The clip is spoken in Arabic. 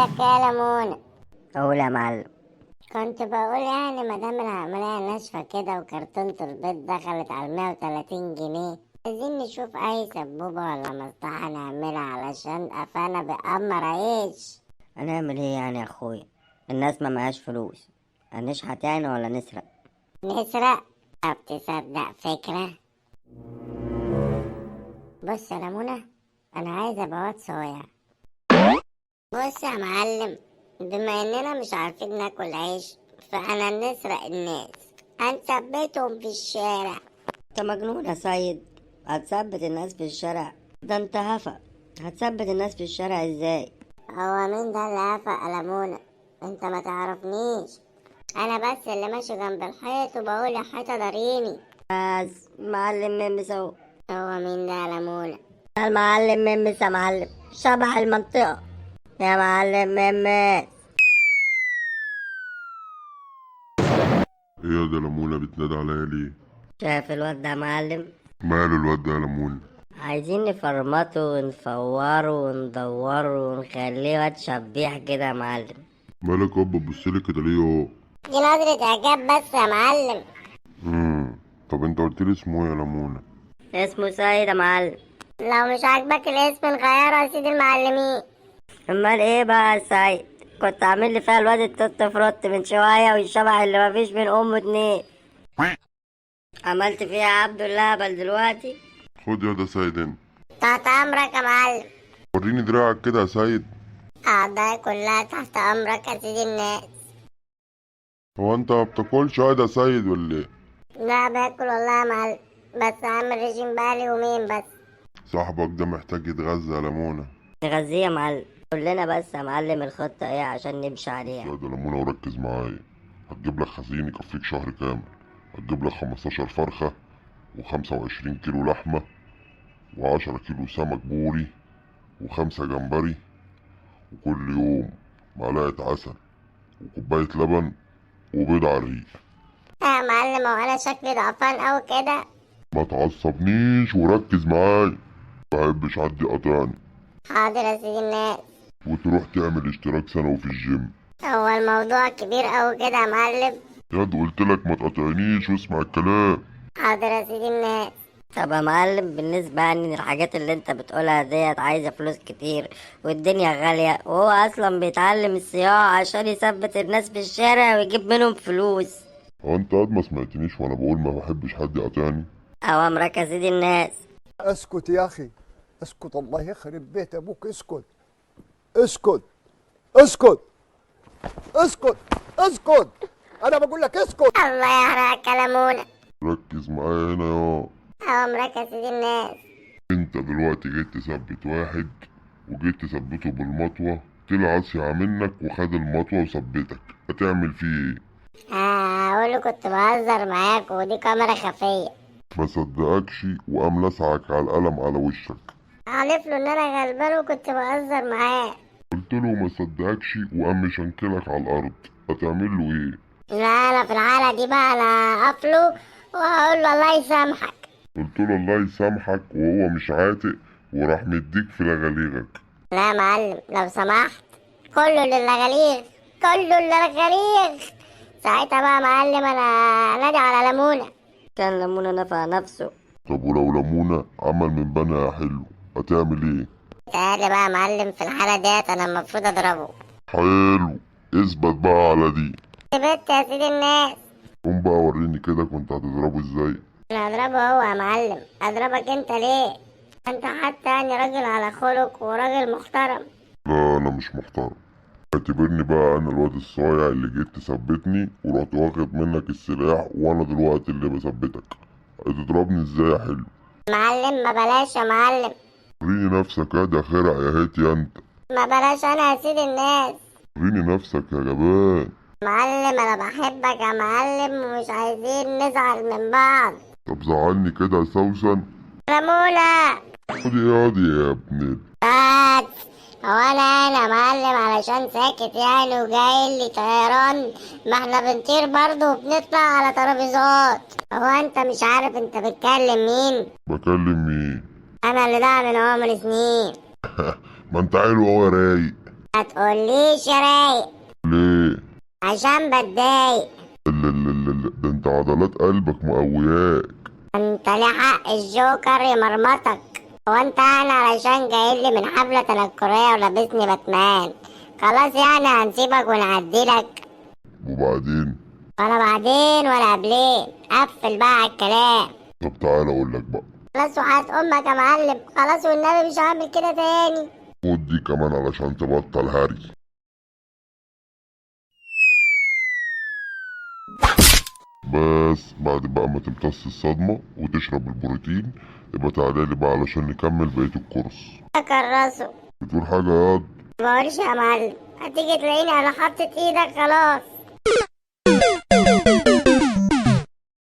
لك يا لمونة. قول يا معلم. كنت بقول يعني مادام العملية ناشفة كده وكرتونة البيض دخلت على 130 جنيه، عايزين نشوف أي سبوبة ولا مصلحة نعملها علشان قفانا بأمر عيش. هنعمل ايه يعني يا اخويا؟ الناس ما معهاش فلوس، هنشحت يعني ولا نسرق؟ نسرق؟ طب تصدق فكرة؟ بص يا لمونة، أنا عايزة بواد صايع. بص يا معلم، بما إننا مش عارفين ناكل عيش فأنا نسرق الناس، هنثبتهم في الشارع. انت مجنون يا سيد، هتثبت الناس في الشارع؟ ده انت هفا، هتثبت الناس في الشارع ازاي؟ هو مين ده اللي هفق لمونة؟ انت ما تعرفنيش، انا بس اللي ماشي جنب الحيط وبقول يا حيطة داريني. بس معلم ميمس اهو. هو مين ده يا لمونة؟ المعلم ميمس يا معلم، شبح المنطقة يا معلم ميمس. ايه يا ده لمونة بتنادى عليا ليه؟ شايف الواد ده يا معلم؟ مال الواد ده يا لمونة؟ عايزين نفرمطه ونفوره وندوره ونخليه واد شبيح كده يا معلم. مالك يابا تبصلي كده ليه اهو؟ دي نظرة اعجاب بس يا معلم. طب انت قلتلي اسمه ايه يا لمونة؟ اسمه سيد يا معلم. لو مش عاجبك الاسم نغيره يا سيدي المعلمين. امال ايه بقى يا سيد؟ كنت عامل لي فيها الواد التوت فروت من شويه والشبح اللي مفيش من امه اتنين، عملت فيها عبد اللهبل دلوقتي. خد يا ده سيد انت، تحت امرك يا معلم. وريني دراعك كده يا سيد. اعضائي كلها تحت امرك يا سيدي الناس. هو انت ما بتاكلش يا سيد ولا ايه؟ لا باكل والله يا معلم، بس عامل ريجيم بقالي يومين بس. صاحبك ده محتاج يتغذى يا لمونة. نغذيه يا معلم، قول لنا بس يا معلم الخطه ايه عشان نمشي عليها. يا ده لمونة وركز معايا، هتجيب لك خزين يكفيك شهر كامل. هتجيب لك 15 فرخة و25 كيلو لحمة و10 كيلو سمك بوري و5 جمبري، وكل يوم معلقة عسل وكوباية لبن وبيض على الريق. يا معلم هو انا شكلي ضعفان اوي كده؟ ما تعصبنيش وركز معايا، مبحبش حد يقاطعني. حاضر يا سيدي الناس. وتروح تعمل اشتراك سنوي في الجيم. هو الموضوع كبير اوي كده يا معلم؟ ياد قلتلك ما تقاطعنيش واسمع الكلام. حاضر يا سيدي الناس. طب يا معلم، بالنسبة يعني للحاجات اللي انت بتقولها ديت عايزة فلوس كتير والدنيا غالية، وهو اصلا بيتعلم الصياعة عشان يثبت الناس في الشارع ويجيب منهم فلوس. هو انت قد ما سمعتنيش وانا بقول ما بحبش حد يقاطعني؟ اوامرك يا سيدي الناس. اسكت يا اخي، اسكت، الله يخرب بيت ابوك، اسكت اسكت اسكت اسكت اسكت، انا بقول لك اسكت. الله يحرقك يا لمونة. ركز معايا هنا يا. اوامرك يا سيدي الناس. انت دلوقتي جيت تثبت واحد وجيت تثبته بالمطوة، طلع عصيع منك وخد المطوة وثبتك، هتعمل فيه ايه؟ هقوله كنت بهزر معاك ودي كاميرا خفية. ما صدقكش وقام لسعك على القلم على وشك. اعرف له ان انا غلبان وكنت بهزر معاه. قلت له ما صدقكش وقام مشنكلك على الارض، هتعمل له ايه؟ لا انا في الحالة دي بقى انا هقفله وهقول له الله يسامحك. قلت له الله يسامحك وهو مش عاتق وراح مديك في لغليغك. لا يا معلم لو سمحت، كله للغليغ، كله للغليغ. ساعتها بقى يا معلم انا نادي على لمونة. كان لمونة نفع نفسه. طب ولو لمونة عمل من بنا يا حلو هتعمل ايه؟ تعالى بقى يا معلم، في الحالة ديت انا المفروض اضربه. حلو، اثبت بقى على دي. ثبت يا سيدي الناس. قوم بقى وريني كده كنت هتضربه ازاي. انا اضربه هو يا معلم، اضربك انت ليه؟ انت حتى يعني راجل على خلق وراجل محترم. لا انا مش محترم، اعتبرني بقى انا الواد الصايع اللي جيت تثبتني ورحت واخد منك السلاح وانا دلوقتي اللي بثبتك. هتضربني ازاي يا حلو؟ معلم ما بلاش يا معلم. وريني نفسك يا خرع يا هيت يا انت. ما بلاش انا يا سيدي الناس. وريني نفسك يا جبان. معلم انا بحبك يا معلم ومش عايزين نزعل من بعض. طب زعلني كده يا سوسن. لمونة. خدي ياضي يا ابن بس هو انا يا معلم علشان ساكت يعني وجاي لي طيران؟ ما احنا بنطير برضه وبنطلع على ترابيزات. هو انت مش عارف انت بتكلم مين؟ بكلم مين؟ انا اللي ده من عمر سنين. ما انت حلو اهو يا رايق. ما تقوليش يا رايق ليه؟ عشان بتضايق. لا ده انت عضلات قلبك مقوياك. انت ليه حق الجوكر يمرمطك. هو انت انا علشان جايلي من حفلة تنكرية ولابسني باتمان خلاص يعني هنسيبك ونعديلك؟ وبعدين؟ ولا بعدين ولا قبلين، قفل بقى على الكلام. طب تعالى اقول لك بقى. خلاص وحياة امك يا معلم، خلاص والنبي مش هعمل كده تاني. خد دي كمان علشان تبطل هري. بس بعد بقى ما تمتص الصدمة وتشرب البروتين يبقى تعالى لي بقى علشان نكمل بقية الكورس. اكرسه. بتقول حاجة ياض؟ مبقولش يا معلم، هتيجي تلاقيني على حطة ايدك خلاص.